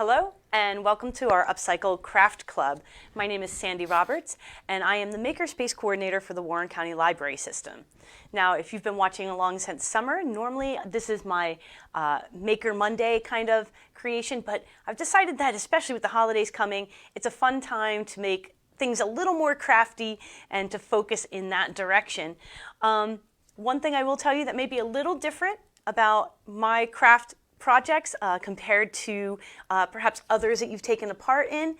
Hello and welcome to our Upcycle Craft Club. My name is Sandy Roberts and I am the Makerspace Coordinator for the Warren County Library System. Now, if you've been watching along since summer, normally this is my Maker Monday kind of creation, but I've decided that especially with the holidays coming, it's a fun time to make things a little more crafty and to focus in that direction. One thing I will tell you that may be a little different about my craft projects compared to perhaps others that you've taken a part in,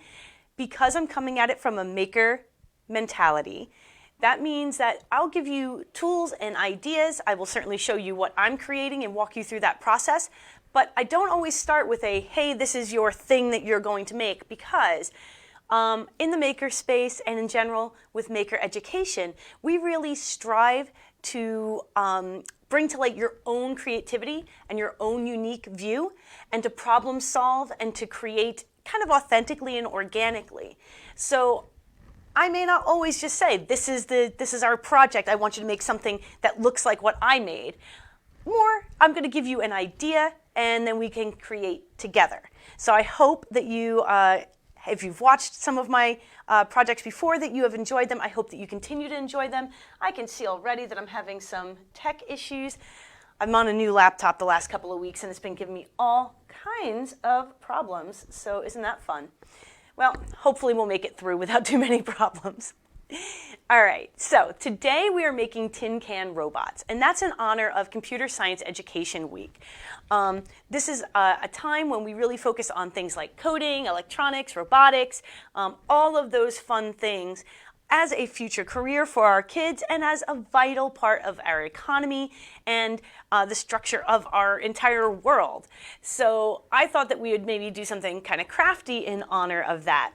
because I'm coming at it from a maker mentality. That means that I'll give you tools and ideas. I will certainly show you what I'm creating and walk you through that process, but I don't always start with a, hey, this is your thing that you're going to make, because in the maker space and in general with maker education, we really strive to bring to light your own creativity and your own unique view, and to problem solve and to create kind of authentically and organically. So I may not always just say, this is our project, I want you to make something that looks like what I made. More, I'm going to give you an idea and then we can create together. So I hope that you, if you've watched some of my projects before, that you have enjoyed them. I hope that you continue to enjoy them. I can see already that I'm having some tech issues. I'm on a new laptop the last couple of weeks and it's been giving me all kinds of problems. So isn't that fun? Well, hopefully we'll make it through without too many problems. All right, so today we are making tin can robots, and that's in honor of Computer Science Education Week. This is a time when we really focus on things like coding, electronics, robotics, all of those fun things as a future career for our kids and as a vital part of our economy and the structure of our entire world. So I thought that we would maybe do something kind of crafty in honor of that.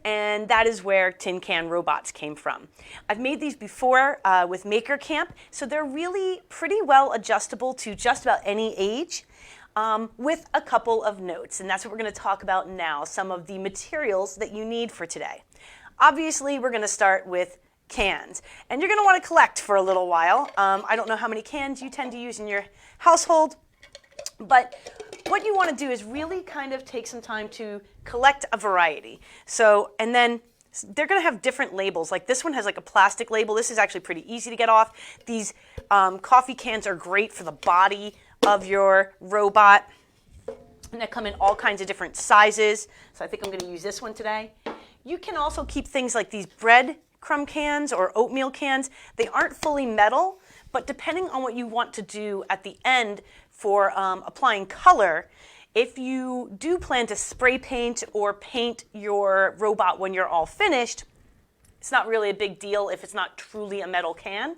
And that is where tin can robots came from. I've made these before with Maker Camp, so they're really pretty well adjustable to just about any age, with a couple of notes. And that's what we're going to talk about now, some of the materials that you need for today. Obviously, we're going to start with cans, and you're going to want to collect for a little while. I don't know how many cans you tend to use in your household, but what you want to do is really kind of take some time to collect a variety. So, and then they're going to have different labels. Like this one has like a plastic label. This is actually pretty easy to get off. These coffee cans are great for the body of your robot, and they come in all kinds of different sizes. So I think I'm going to use this one today. You can also keep things like these bread crumb cans or oatmeal cans. They aren't fully metal, but depending on what you want to do at the end for applying color, if you do plan to spray paint or paint your robot when you're all finished, it's not really a big deal if it's not truly a metal can.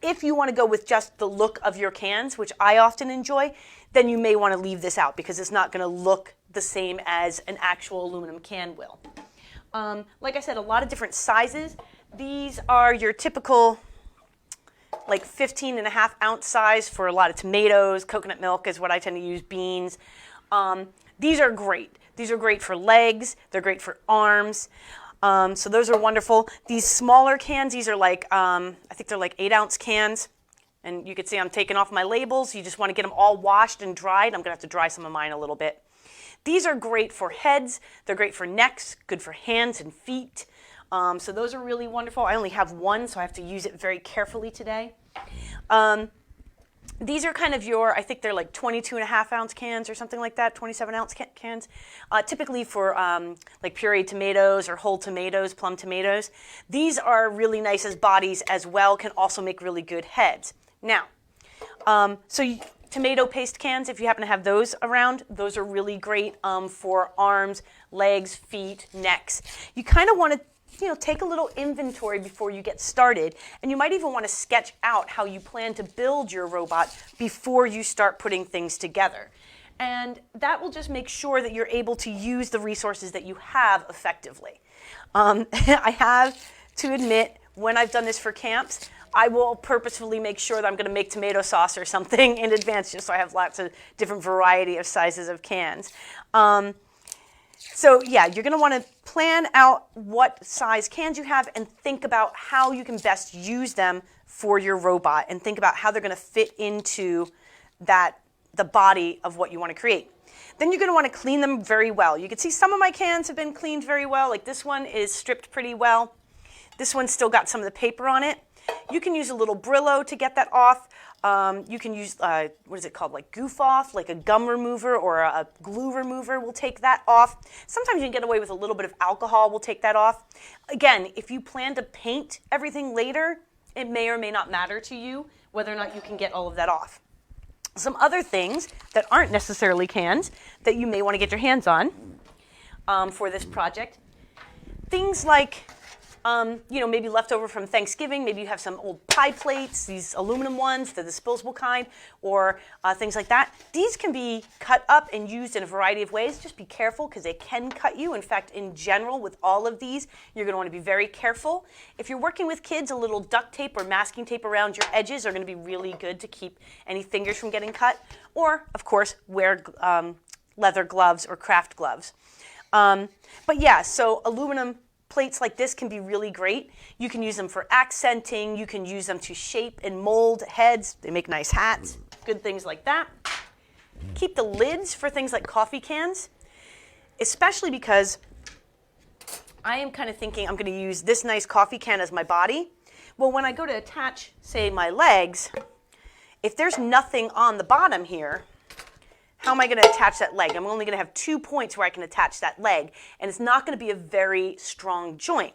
If you want to go with just the look of your cans, which I often enjoy, then you may want to leave this out because it's not going to look the same as an actual aluminum can will. Like I said, a lot of different sizes. These are your typical like 15.5 ounce size for a lot of tomatoes. Coconut milk is what I tend to use, beans. These are great. These are great for legs. They're great for arms. So those are wonderful. These smaller cans, these are like, I think they're like 8 ounce cans. And you can see I'm taking off my labels. You just want to get them all washed and dried. I'm going to have to dry some of mine a little bit. These are great for heads. They're great for necks, good for hands and feet. So those are really wonderful. I only have one, so I have to use it very carefully today. These are kind of your, I think they're like 22.5 ounce cans or something like that, 27 ounce cans, typically for like pureed tomatoes or whole tomatoes, plum tomatoes. These are really nice as bodies as well, can also make really good heads. Now, tomato paste cans, if you happen to have those around, those are really great for arms, legs, feet, necks. You kind of want to take a little inventory before you get started, and you might even want to sketch out how you plan to build your robot before you start putting things together. And that will just make sure that you're able to use the resources that you have effectively. I have to admit, when I've done this for camps, I will purposefully make sure that I'm going to make tomato sauce or something in advance, just so I have lots of different variety of sizes of cans. So yeah, you're going to want to plan out what size cans you have and think about how you can best use them for your robot, and think about how they're going to fit into the body of what you want to create. Then you're going to want to clean them very well. You can see some of my cans have been cleaned very well. Like this one is stripped pretty well. This one's still got some of the paper on it. You can use a little Brillo to get that off. You can use, what is it called, like goof off, like a gum remover or a glue remover will take that off. Sometimes you can get away with a little bit of alcohol will take that off. Again, if you plan to paint everything later, it may or may not matter to you whether or not you can get all of that off. Some other things that aren't necessarily cans that you may want to get your hands on for this project. Things like, maybe leftover from Thanksgiving. Maybe you have some old pie plates, these aluminum ones, the disposable kind, or things like that. These can be cut up and used in a variety of ways. Just be careful because they can cut you. In fact, in general, with all of these, you're going to want to be very careful. If you're working with kids, a little duct tape or masking tape around your edges are going to be really good to keep any fingers from getting cut. Or, of course, wear leather gloves or craft gloves. But yeah, so aluminum plates like this can be really great. You can use them for accenting. You can use them to shape and mold heads. They make nice hats, good things like that. Keep the lids for things like coffee cans, especially because I am kind of thinking I'm going to use this nice coffee can as my body. Well, when I go to attach, say, my legs, if there's nothing on the bottom here, how am I going to attach that leg? I'm only going to have 2 points where I can attach that leg, and it's not going to be a very strong joint.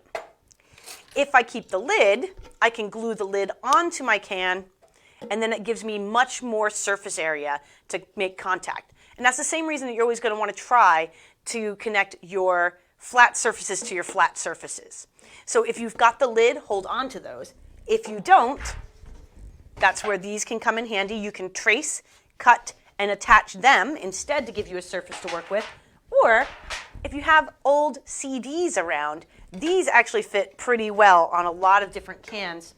If I keep the lid, I can glue the lid onto my can, and then it gives me much more surface area to make contact. And that's the same reason that you're always going to want to try to connect your flat surfaces to your flat surfaces. So if you've got the lid, hold on to those. If you don't, that's where these can come in handy. You can trace, cut, and attach them instead to give you a surface to work with. Or if you have old CDs around, these actually fit pretty well on a lot of different cans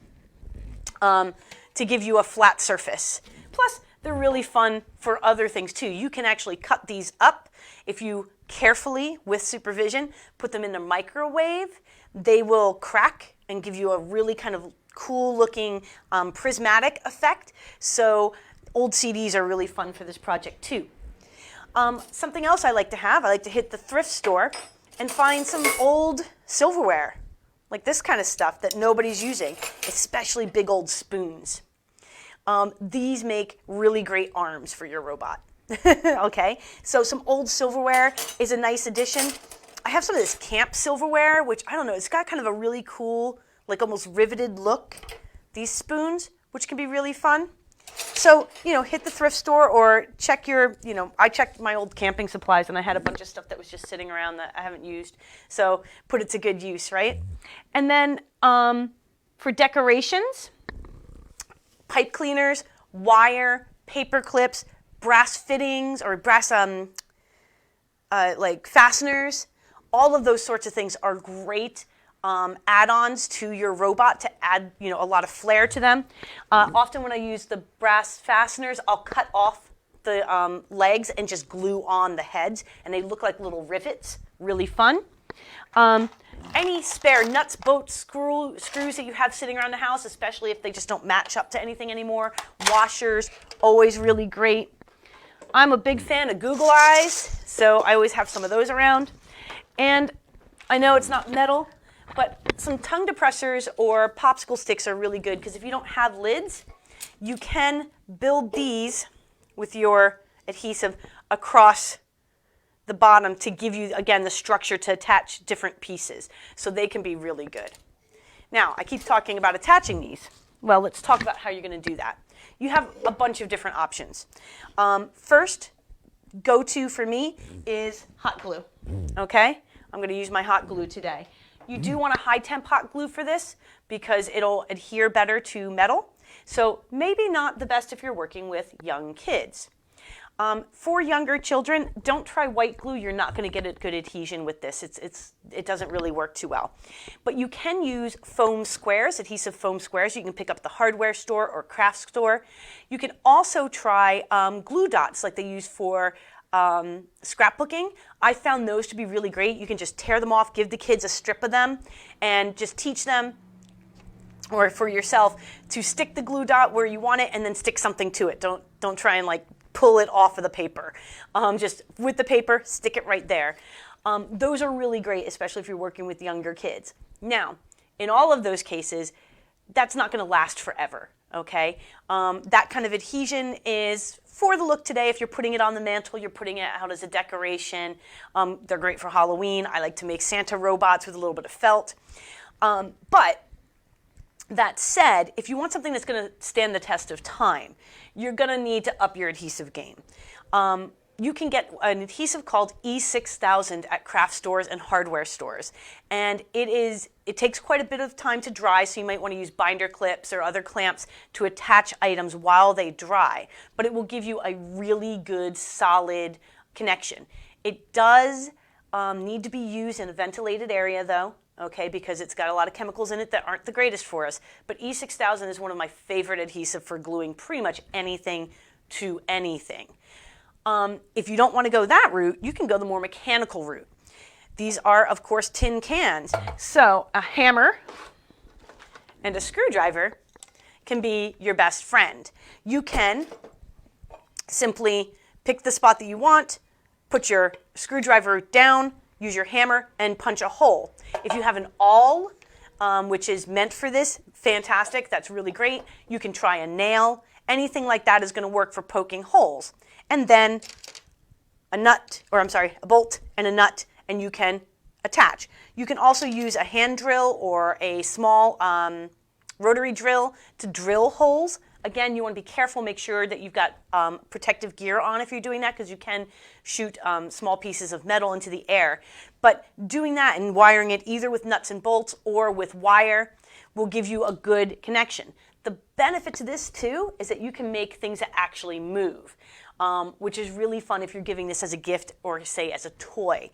to give you a flat surface. Plus, they're really fun for other things too. You can actually cut these up if you carefully, with supervision, put them in the microwave. They will crack and give you a really kind of cool looking prismatic effect. So old CDs are really fun for this project too. Something else I like to have, I like to hit the thrift store and find some old silverware, like this kind of stuff that nobody's using, especially big old spoons. These make really great arms for your robot. Okay, so some old silverware is a nice addition. I have some of this camp silverware, which I don't know, it's got kind of a really cool, like almost riveted look. These spoons, which can be really fun. So, hit the thrift store or check your, I checked my old camping supplies and I had a bunch of stuff that was just sitting around that I haven't used. So put it to good use, right? And then for decorations, pipe cleaners, wire, paper clips, brass fittings or brass like fasteners, all of those sorts of things are great add-ons to your robot to add, a lot of flair to them. Often when I use the brass fasteners, I'll cut off the legs and just glue on the heads, and they look like little rivets. Really fun. Any spare nuts, bolts, screws that you have sitting around the house, especially if they just don't match up to anything anymore. Washers, always really great. I'm a big fan of Google Eyes, so I always have some of those around. And I know it's not metal, but some tongue depressors or popsicle sticks are really good because if you don't have lids, you can build these with your adhesive across the bottom to give you, again, the structure to attach different pieces. So they can be really good. Now, I keep talking about attaching these. Well, let's talk about how you're going to do that. You have a bunch of different options. First, go-to for me is hot glue. Okay? I'm going to use my hot glue today. You do want a high temp hot glue for this because it'll adhere better to metal. So maybe not the best if you're working with young kids. For younger children, don't try white glue. You're not going to get a good adhesion with this. It doesn't really work too well. But you can use foam squares, adhesive foam squares. You can pick up at the hardware store or craft store. You can also try glue dots like they use for scrapbooking. I found those to be really great. You can just tear them off, give the kids a strip of them, and just teach them, or for yourself, to stick the glue dot where you want it and then stick something to it. Don't try and like pull it off of the paper. Just with the paper, stick it right there. Those are really great, especially if you're working with younger kids. Now, in all of those cases, that's not going to last forever, okay? That kind of adhesion is for the look today. If you're putting it on the mantle, you're putting it out as a decoration. They're great for Halloween. I like to make Santa robots with a little bit of felt. But that said, if you want something that's going to stand the test of time, you're going to need to up your adhesive game. You can get an adhesive called E6000 at craft stores and hardware stores. And it takes quite a bit of time to dry, so you might want to use binder clips or other clamps to attach items while they dry. But it will give you a really good, solid connection. It does need to be used in a ventilated area, though, okay, because it's got a lot of chemicals in it that aren't the greatest for us. But E6000 is one of my favorite adhesive for gluing pretty much anything to anything. If you don't want to go that route, you can go the more mechanical route. These are, of course, tin cans. So a hammer and a screwdriver can be your best friend. You can simply pick the spot that you want, put your screwdriver down, use your hammer, and punch a hole. If you have an awl, which is meant for this, fantastic. That's really great. You can try a nail. Anything like that is going to work for poking holes. And then a bolt and a nut, and you can attach. You can also use a hand drill or a small rotary drill to drill holes. Again, you want to be careful, make sure that you've got protective gear on if you're doing that, because you can shoot small pieces of metal into the air. But doing that and wiring it either with nuts and bolts or with wire will give you a good connection. The benefit to this too is that you can make things that actually move. Which is really fun if you're giving this as a gift or, say, as a toy.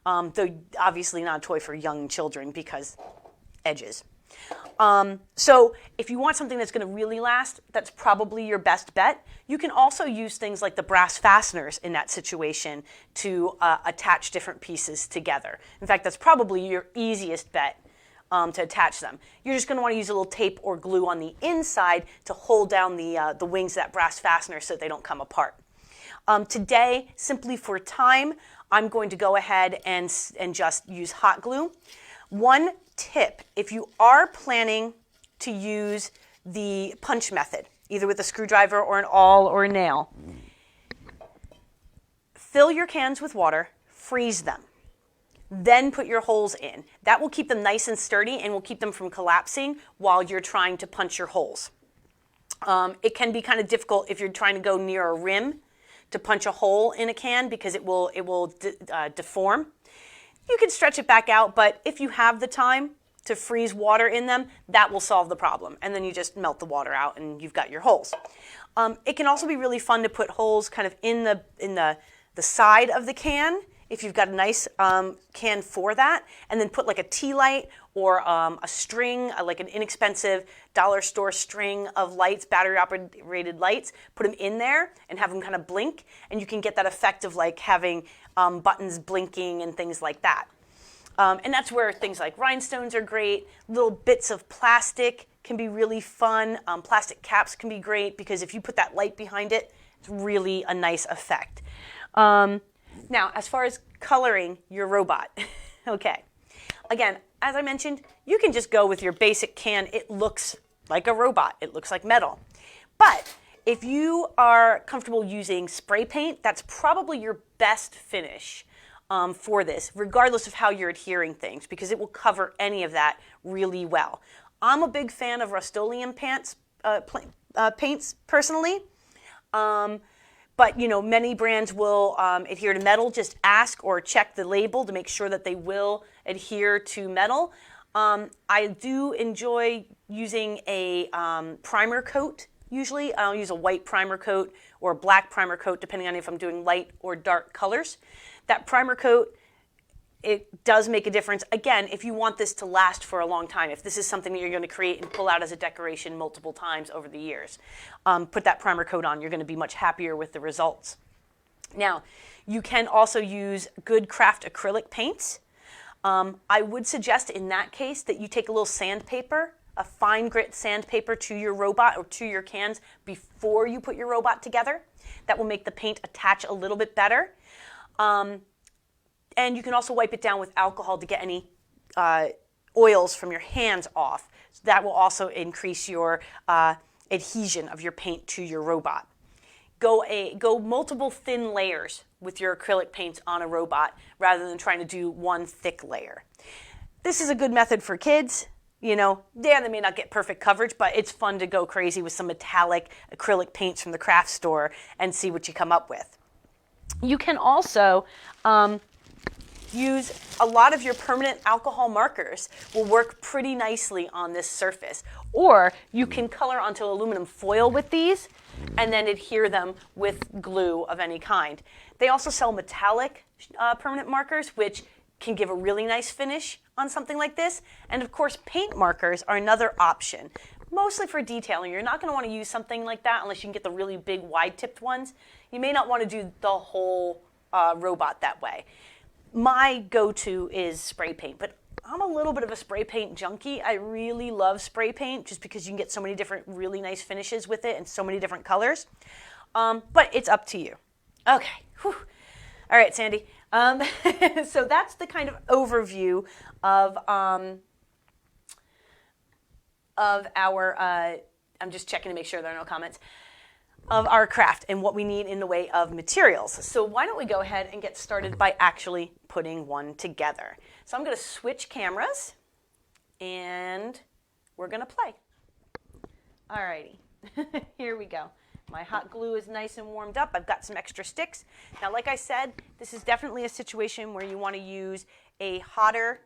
Though obviously not a toy for young children because edges. So if you want something that's going to really last, that's probably your best bet. You can also use things like the brass fasteners in that situation to attach different pieces together. In fact, that's probably your easiest bet to attach them. You're just going to want to use a little tape or glue on the inside to hold down the wings of that brass fastener so they don't come apart. Today, simply for time, I'm going to go ahead and just use hot glue. One tip, if you are planning to use the punch method, either with a screwdriver or an awl or a nail, fill your cans with water, freeze them, then put your holes in. That will keep them nice and sturdy and will keep them from collapsing while you're trying to punch your holes. It can be kind of difficult if you're trying to go near a rim to punch a hole in a can because it will deform. You can stretch it back out, but if you have the time to freeze water in them, that will solve the problem. And then you just melt the water out and you've got your holes. It can also be really fun to put holes kind of in the side of the can if you've got a nice can for that, and then put like a tea light or a string, like an inexpensive dollar store string of lights, battery operated lights, put them in there and have them kind of blink, and you can get that effect of like having buttons blinking and things like that. And that's where things like rhinestones are great. Little bits of plastic can be really fun. Plastic caps can be great because if you put that light behind it, it's really a nice effect. Now, as far as coloring your robot, okay. Again, as I mentioned, you can just go with your basic can. It looks like a robot. It looks like metal. But if you are comfortable using spray paint, that's probably your best finish for this, regardless of how you're adhering things, because it will cover any of that really well. I'm a big fan of Rust-Oleum paints personally. But, you know, many brands will adhere to metal. Just ask or check the label to make sure that they will adhere to metal. I do enjoy using a primer coat, usually. I'll use a white primer coat or a black primer coat, depending on if I'm doing light or dark colors. That primer coat, it does make a difference. Again, if you want this to last for a long time, if this is something that you're going to create and pull out as a decoration multiple times over the years, put that primer coat on. You're going to be much happier with the results. Now, you can also use good craft acrylic paints. I would suggest in that case that you take a little sandpaper, a fine grit sandpaper to your robot or to your cans before you put your robot together. That will make the paint attach a little bit better. And you can also wipe it down with alcohol to get any oils from your hands off. So that will also increase your adhesion of your paint to your robot. Go multiple thin layers with your acrylic paints on a robot rather than trying to do one thick layer. This is a good method for kids. You know, yeah, they may not get perfect coverage, but it's fun to go crazy with some metallic acrylic paints from the craft store and see what you come up with. You can also use a lot of your permanent alcohol markers will work pretty nicely on this surface. Or you can color onto aluminum foil with these and then adhere them with glue of any kind. They also sell metallic permanent markers, which can give a really nice finish on something like this. And of course, paint markers are another option, mostly for detailing. You're not going to want to use something like that unless you can get the really big wide-tipped ones. You may not want to do the whole robot that way. My go-to is spray paint, but I'm a little bit of a spray paint junkie. I really love spray paint just because you can get so many different really nice finishes with it and so many different colors. But it's up to you. Okay. Whew. All right, Sandy. So that's the kind of overview of our, I'm just checking to make sure there are no comments, of our craft and what we need in the way of materials. So why don't we go ahead and get started by actually putting one together. So I'm going to switch cameras and we're going to play. All righty, here we go. My hot glue is nice and warmed up. I've got some extra sticks. Now, like I said, this is definitely a situation where you want to use a hotter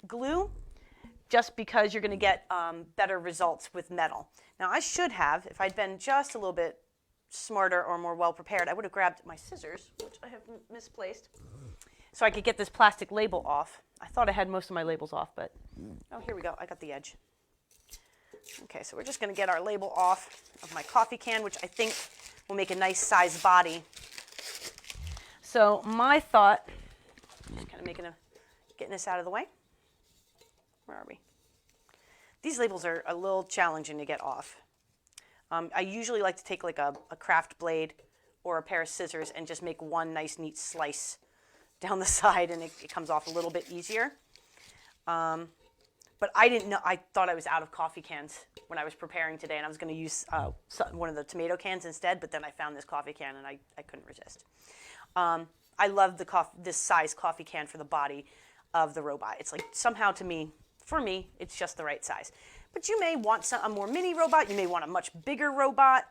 glue just because you're going to get better results with metal. Now, I should have, if I'd been just a little bit smarter or more well-prepared, I would have grabbed my scissors, which I have misplaced, so I could get this plastic label off. I thought I had most of my labels off, but, oh, here we go. I got the edge. Okay, so we're just going to get our label off of my coffee can, which I think will make a nice size body. So my thought, just kind of getting this out of the way. Where are we? These labels are a little challenging to get off. I usually like to take like a craft blade or a pair of scissors and just make one nice neat slice down the side, and it comes off a little bit easier. But I didn't know, I thought I was out of coffee cans when I was preparing today, and I was going to use one of the tomato cans instead, but then I found this coffee can and I couldn't resist. I love this size coffee can for the body of the robot. It's like somehow for me, it's just the right size. But you may want a more mini robot, you may want a much bigger robot.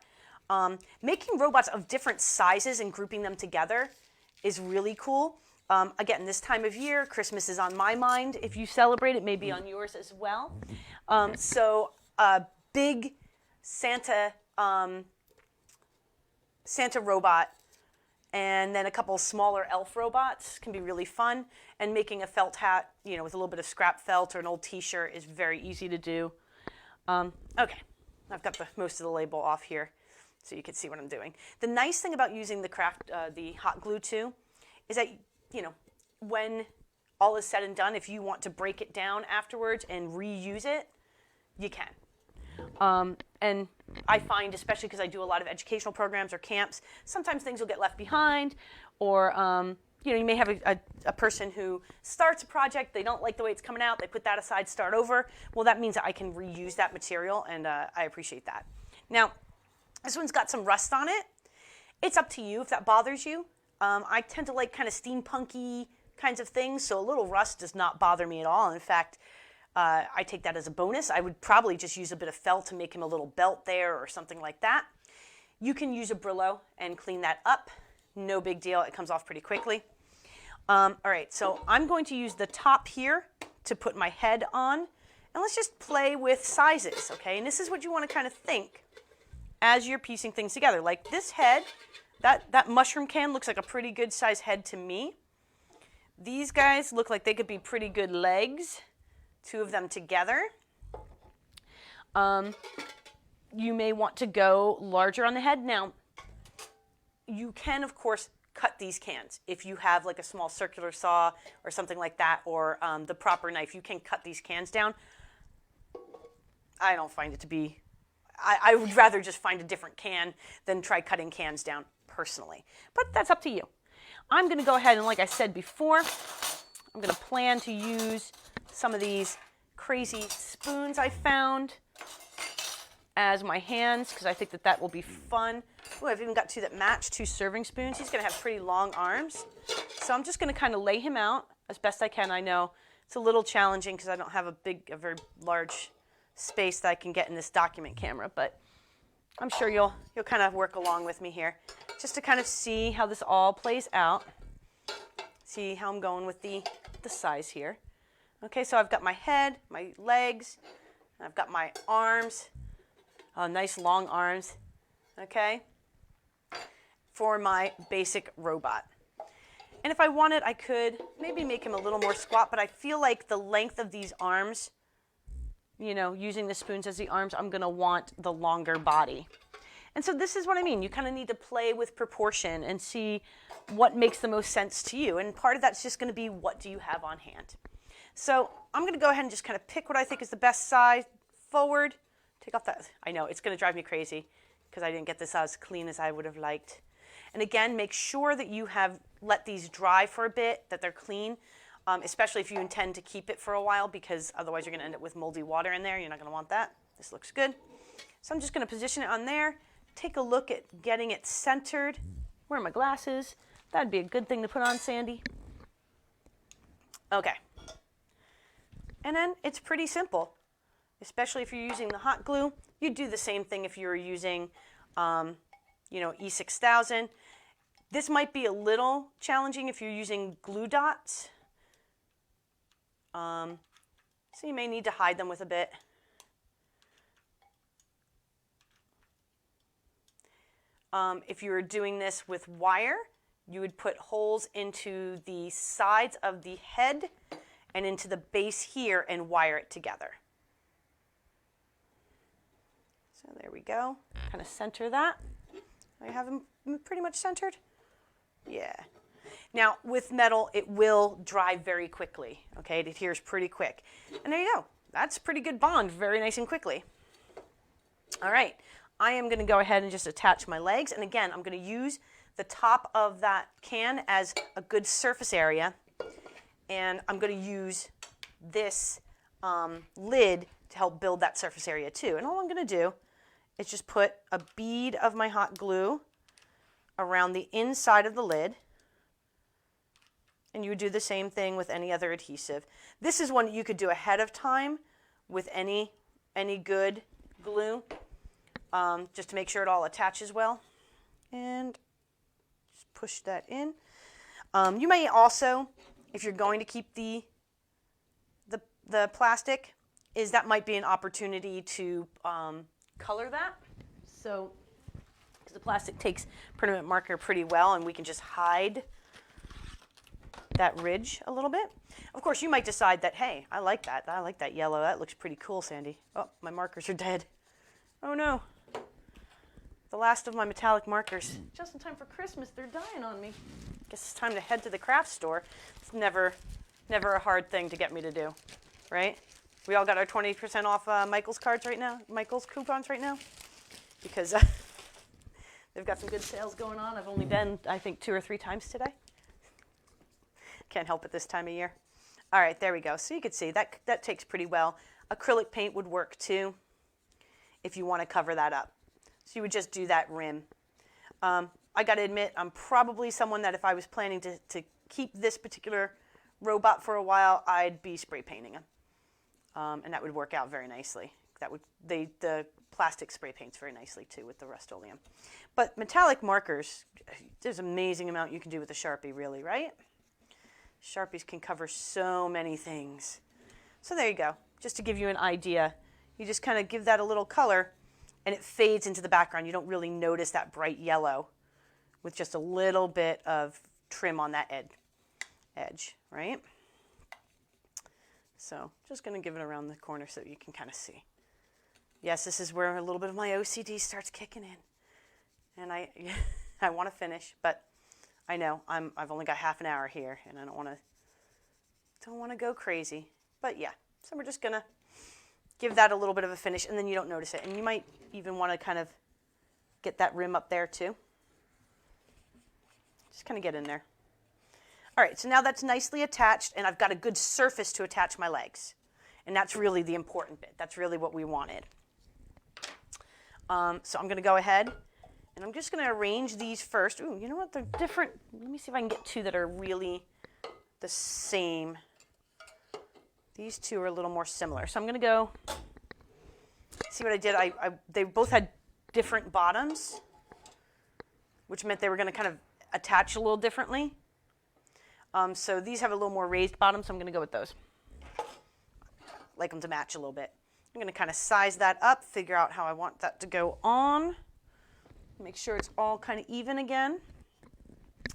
Making robots of different sizes and grouping them together is really cool. Again, this time of year, Christmas is on my mind. If you celebrate, it may be on yours as well. So a big Santa robot and then a couple smaller elf robots can be really fun. And making a felt hat, with a little bit of scrap felt or an old t-shirt is very easy to do. Okay, I've got most of the label off here so you can see what I'm doing. The nice thing about using the hot glue too is that when all is said and done, if you want to break it down afterwards and reuse it, you can. And I find, especially because I do a lot of educational programs or camps, sometimes things will get left behind, or you may have a person who starts a project, they don't like the way it's coming out, they put that aside, start over. Well, that means that I can reuse that material, and I appreciate that. Now, this one's got some rust on it. It's up to you if that bothers you. I tend to like kind of steampunky kinds of things, so a little rust does not bother me at all. In fact, I take that as a bonus. I would probably just use a bit of felt to make him a little belt there or something like that. You can use a Brillo and clean that up. No big deal. It comes off pretty quickly. All right, so I'm going to use the top here to put my head on. And let's just play with sizes, okay? And this is what you want to kind of think as you're piecing things together. Like this head, that mushroom can looks like a pretty good size head to me. These guys look like they could be pretty good legs, two of them together. You may want to go larger on the head. Now, you can, of course, cut these cans. If you have like a small circular saw or something like that, or the proper knife, you can cut these cans down. I don't find it to be, I would rather just find a different can than try cutting cans down personally. But that's up to you. I'm going to go ahead and, like I said before, I'm going to plan to use some of these crazy spoons I found as my hands, because I think that that will be fun. Oh, I've even got two that match, 2 serving spoons. He's going to have pretty long arms. So I'm just going to kind of lay him out as best I can. I know it's a little challenging because I don't have a very large space that I can get in this document camera, but I'm sure you'll kind of work along with me here just to kind of see how this all plays out. See how I'm going with the size here. Okay, so I've got my head, my legs, and I've got my arms. Oh, nice long arms, okay, for my basic robot. And if I wanted, I could maybe make him a little more squat, but I feel like the length of these arms, you know, using the spoons as the arms, I'm going to want the longer body. And so this is what I mean. You kind of need to play with proportion and see what makes the most sense to you. And part of that's just going to be, what do you have on hand? So I'm going to go ahead and just kind of pick what I think is the best size forward. Take off that. I know, it's going to drive me crazy because I didn't get this as clean as I would have liked. And again, make sure that you have let these dry for a bit, that they're clean, especially if you intend to keep it for a while, because otherwise you're going to end up with moldy water in there. You're not going to want that. This looks good. So I'm just going to position it on there. Take a look at getting it centered. Where are my glasses? That'd be a good thing to put on, Sandy. Okay. And then it's pretty simple, especially if you're using the hot glue. You'd do the same thing if you were using, you know, E6000. This might be a little challenging if you're using glue dots. So you may need to hide them with a bit. If you were doing this with wire, you would put holes into the sides of the head and into the base here and wire it together. So there we go. Kind of center that. I have them pretty much centered. Yeah. Now with metal, it will dry very quickly. Okay, it adheres pretty quick. And there you go. That's pretty good bond, very nice and quickly. All right. I am going to go ahead and just attach my legs. And again, I'm going to use the top of that can as a good surface area. And I'm going to use this lid to help build that surface area too. And all I'm going to do is just put a bead of my hot glue around the inside of the lid. And you would do the same thing with any other adhesive. This is one you could do ahead of time with any good glue, just to make sure it all attaches well. And just push that in. You may also, if you're going to keep the plastic, that might be an opportunity to color that. So, because the plastic takes permanent marker pretty well, and we can just hide that ridge a little bit. Of course, you might decide that, hey, I like that yellow. That looks pretty cool, Sandy. Oh, my markers are dead. Oh no. The last of my metallic markers. Just in time for Christmas, they're dying on me. Guess it's time to head to the craft store. It's never a hard thing to get me to do, right? We all got our 20% off Michael's cards right now, Michael's coupons right now, because they've got some good sales going on. I've only been, I think, 2 or 3 times today. Can't help it this time of year. All right, there we go. So you can see that takes pretty well. Acrylic paint would work too if you want to cover that up. So you would just do that rim. I got to admit, I'm probably someone that if I was planning to keep this particular robot for a while, I'd be spray painting him. And that would work out very nicely. The plastic spray paints very nicely too with the Rust-Oleum. But metallic markers, there's an amazing amount you can do with a Sharpie, really, right? Sharpies can cover so many things. So there you go. Just to give you an idea, you just kind of give that a little color and it fades into the background. You don't really notice that bright yellow with just a little bit of trim on that edge, right? So just going to give it around the corner so you can kind of see. Yes, this is where a little bit of my OCD starts kicking in. And I want to finish, but I know I've only got half an hour here, and I don't want to go crazy. But yeah, so we're just going to give that a little bit of a finish, and then you don't notice it. And you might even want to kind of get that rim up there too. Just kind of get in there. All right, so now that's nicely attached, and I've got a good surface to attach my legs. And that's really the important bit. That's really what we wanted. So I'm going to go ahead, and I'm just going to arrange these first. Ooh, you know what? They're different. Let me see if I can get two that are really the same. These two are a little more similar. So I'm going to go, see what I did? They both had different bottoms, which meant they were going to kind of attach a little differently. So these have a little more raised bottom, so I'm going to go with those. Like them to match a little bit. I'm going to kind of size that up, figure out how I want that to go on. Make sure it's all kind of even again.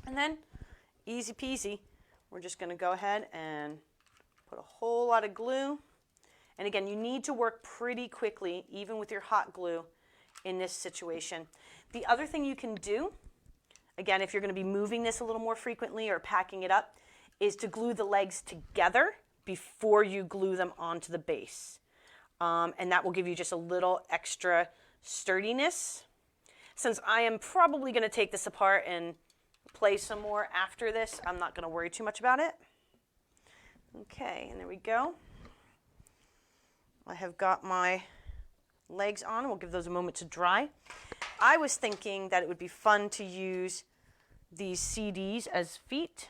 And then, easy peasy, we're just going to go ahead and put a whole lot of glue. And again, you need to work pretty quickly, even with your hot glue in this situation. The other thing you can do, again, if you're going to be moving this a little more frequently or packing it up, is to glue the legs together before you glue them onto the base. And that will give you just a little extra sturdiness. Since I am probably going to take this apart and play some more after this, I'm not going to worry too much about it. Okay, and there we go. I have got my legs on. We'll give those a moment to dry. I was thinking that it would be fun to use these CDs as feet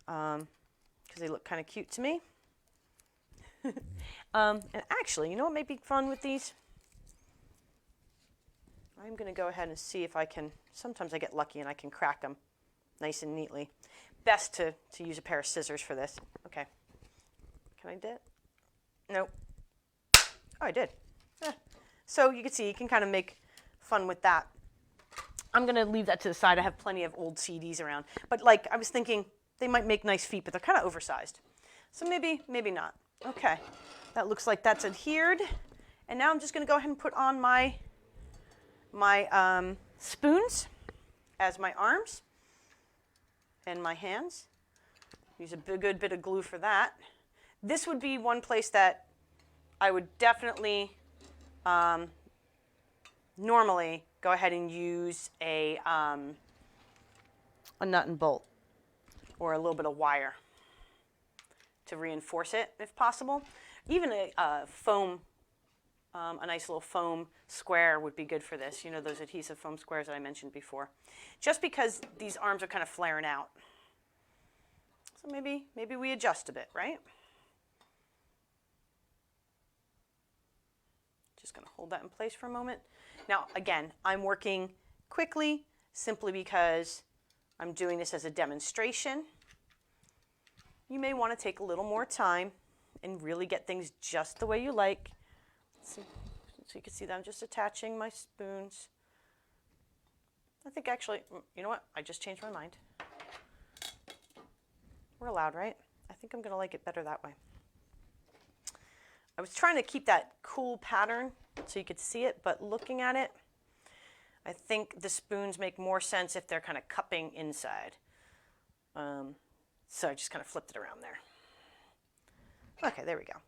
because they look kind of cute to me. And actually, you know what may be fun with these? I'm going to go ahead and see if I can, sometimes I get lucky and I can crack them nice and neatly. Best to use a pair of scissors for this. Okay. Can I do it? Nope. Oh, I did. So you can see, you can kind of make fun with that. I'm going to leave that to the side. I have plenty of old CDs around. But like, I was thinking they might make nice feet, but they're kind of oversized. So maybe not. Okay. That looks like that's adhered. And now I'm just going to go ahead and put on my spoons as my arms and my hands. Use a good bit of glue for that. This would be one place that I would definitely normally go ahead and use a nut and bolt or a little bit of wire to reinforce it if possible. Even a foam, a nice little foam square would be good for this. You know, those adhesive foam squares that I mentioned before. Just because these arms are kind of flaring out. So maybe we adjust a bit, right? Just going to hold that in place for a moment. Now, again, I'm working quickly simply because I'm doing this as a demonstration. You may want to take a little more time and really get things just the way you like. So you can see that I'm just attaching my spoons. I think actually, you know what? I just changed my mind. We're allowed, right? I think I'm going to like it better that way. I was trying to keep that cool pattern so you could see it, but looking at it, I think the spoons make more sense if they're kind of cupping inside. So I just kind of flipped it around there. Okay, there we go.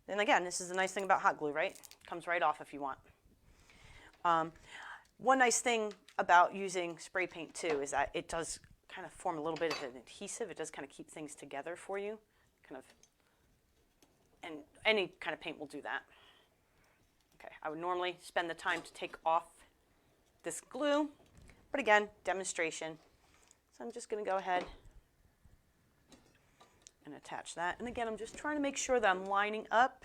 And again, this is the nice thing about hot glue, right? It comes right off if you want. One nice thing about using spray paint too is that it does kind of form a little bit of an adhesive. It does kind of keep things together for you, and any kind of paint will do that. Okay, I would normally spend the time to take off this glue, but again, demonstration. So I'm just going to go ahead and attach that. And again, I'm just trying to make sure that I'm lining up.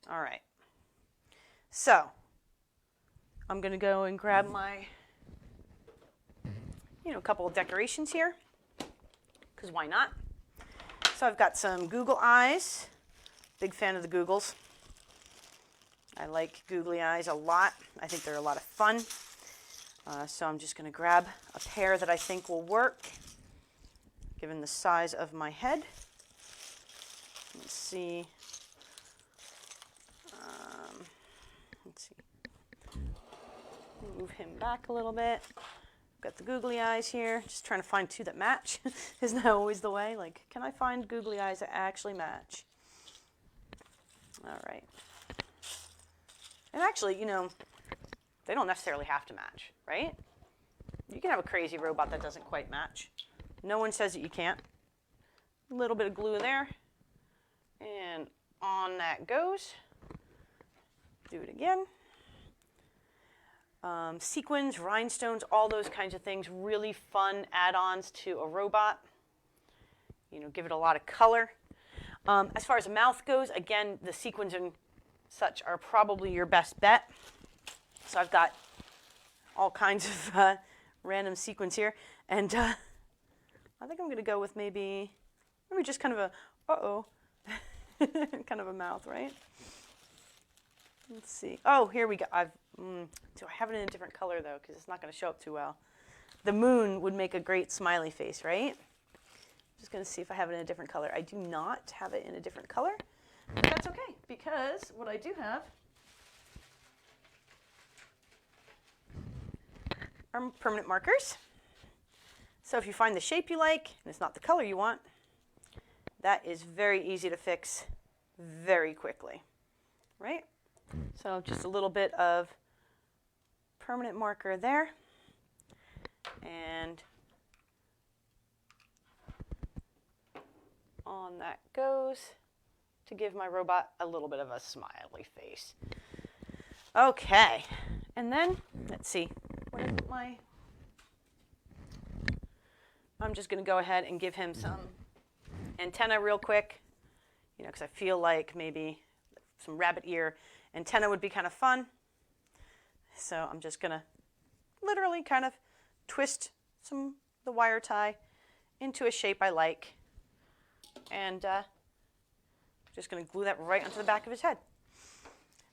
All right. So I'm going to go and grab my, a couple of decorations here, because why not? So I've got some Google eyes. Big fan of the Googles. I like googly eyes a lot. I think they're a lot of fun. So I'm just going to grab a pair that I think will work, given the size of my head. Let's see. Let's see. Move him back a little bit. Got the googly eyes here. Just trying to find two that match. Isn't that always the way? Like, can I find googly eyes that actually match? All right. And actually, you know, they don't necessarily have to match, right? You can have a crazy robot that doesn't quite match. No one says that you can't. A little bit of glue there. And on that goes. Do it again. Sequins, rhinestones, all those kinds of things, really fun add-ons to a robot. You know, give it a lot of color. As far as a mouth goes, again, the sequins and such are probably your best bet. So I've got all kinds of random sequins here. And I think I'm going to go with maybe just kind of a, kind of a mouth, right? Let's see. Oh, here we go. Do I have it in a different color, though? Because it's not going to show up too well. The moon would make a great smiley face, right? Just going to see if I have it in a different color. I do not have it in a different color. But that's okay, because what I do have are permanent markers. So if you find the shape you like, and it's not the color you want, that is very easy to fix very quickly, right? So just a little bit of permanent marker there. And on that goes to give my robot a little bit of a smiley face. Okay, and then let's see. What is my? I'm just going to go ahead and give him some antenna real quick, you know, because I feel like maybe some rabbit ear antenna would be kind of fun. So I'm just going to literally kind of twist the wire tie into a shape I like, and just going to glue that right onto the back of his head.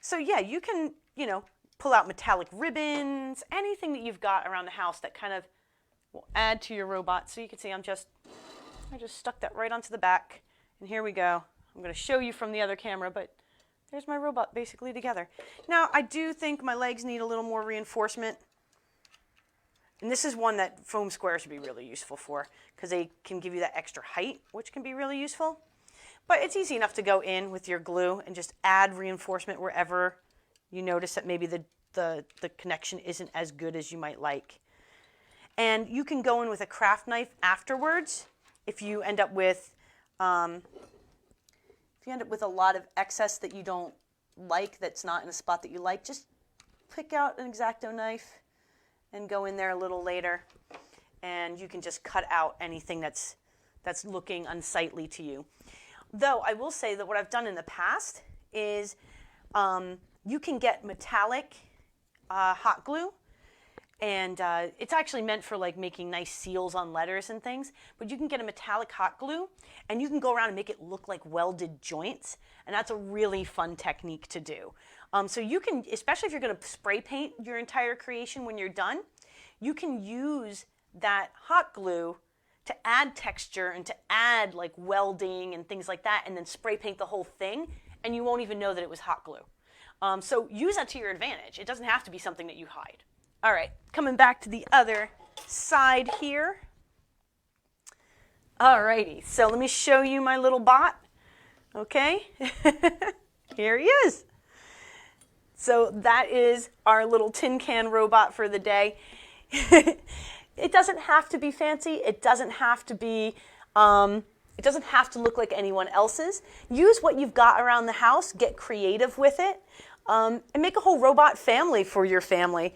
So yeah, you can, you know, pull out metallic ribbons, anything that you've got around the house that kind of will add to your robot. So you can see I just stuck that right onto the back, and here we go. I'm going to show you from the other camera, but there's my robot basically together. Now, I do think my legs need a little more reinforcement. And this is one that foam squares would be really useful for, because they can give you that extra height, which can be really useful. But it's easy enough to go in with your glue and just add reinforcement wherever you notice that maybe the connection isn't as good as you might like. And you can go in with a craft knife afterwards if you end up with a lot of excess that you don't like, that's not in a spot that you like. Just pick out an X-Acto knife and go in there a little later, and you can just cut out anything that's looking unsightly to you. Though I will say that what I've done in the past is you can get metallic hot glue, and it's actually meant for like making nice seals on letters and things, but you can get a metallic hot glue and you can go around and make it look like welded joints, and that's a really fun technique to do. So you can, especially if you're going to spray paint your entire creation when you're done, you can use that hot glue to add texture and to add like welding and things like that, and then spray paint the whole thing, and you won't even know that it was hot glue. So use that to your advantage. It doesn't have to be something that you hide. All right, coming back to the other side here. All righty, so let me show you my little bot. Okay, here he is. So that is our little tin can robot for the day. It doesn't have to be fancy. It doesn't have to be, it doesn't have to look like anyone else's. Use what you've got around the house, get creative with it, and make a whole robot family for your family.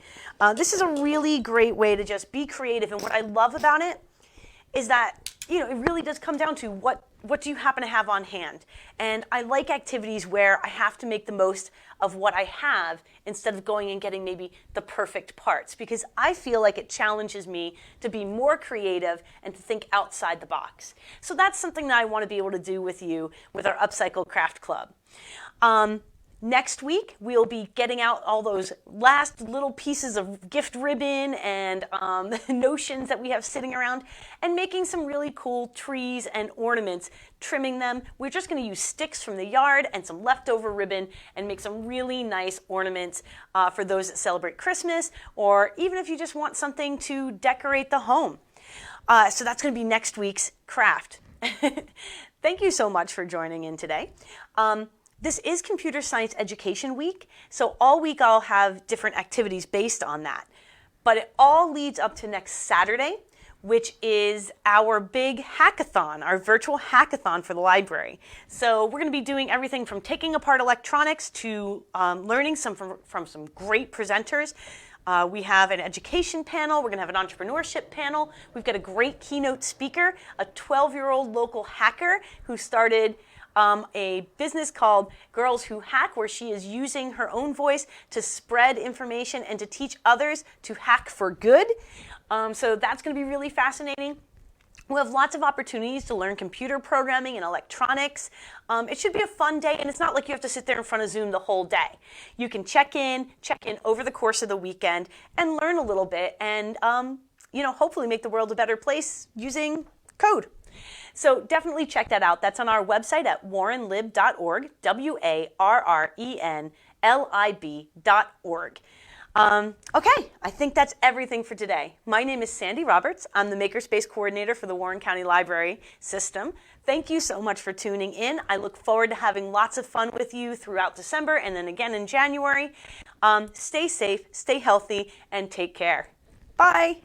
This is a really great way to just be creative, and what I love about it is that, you know, it really does come down to what do you happen to have on hand. And I like activities where I have to make the most of what I have instead of going and getting maybe the perfect parts, because I feel like it challenges me to be more creative and to think outside the box. So that's something that I want to be able to do with you with our Upcycle Craft Club. Next week, we'll be getting out all those last little pieces of gift ribbon and notions that we have sitting around and making some really cool trees and ornaments, trimming them. We're just going to use sticks from the yard and some leftover ribbon and make some really nice ornaments for those that celebrate Christmas, or even if you just want something to decorate the home. So that's going to be next week's craft. Thank you so much for joining in today. This is Computer Science Education Week, so all week I'll have different activities based on that. But it all leads up to next Saturday, which is our big hackathon, our virtual hackathon for the library. So we're going to be doing everything from taking apart electronics to learning from some great presenters. We have an education panel. We're going to have an entrepreneurship panel. We've got a great keynote speaker, a 12-year-old local hacker who started a business called Girls Who Hack, where she is using her own voice to spread information and to teach others to hack for good. So that's going to be really fascinating. We'll have lots of opportunities to learn computer programming and electronics. It should be a fun day, and it's not like you have to sit there in front of Zoom the whole day. You can check in over the course of the weekend and learn a little bit and hopefully make the world a better place using code. So definitely check that out. That's on our website at warrenlib.org, warrenlib.org. Okay, I think that's everything for today. My name is Sandy Roberts. I'm the Makerspace Coordinator for the Warren County Library System. Thank you so much for tuning in. I look forward to having lots of fun with you throughout December and then again in January. Stay safe, stay healthy, and take care. Bye.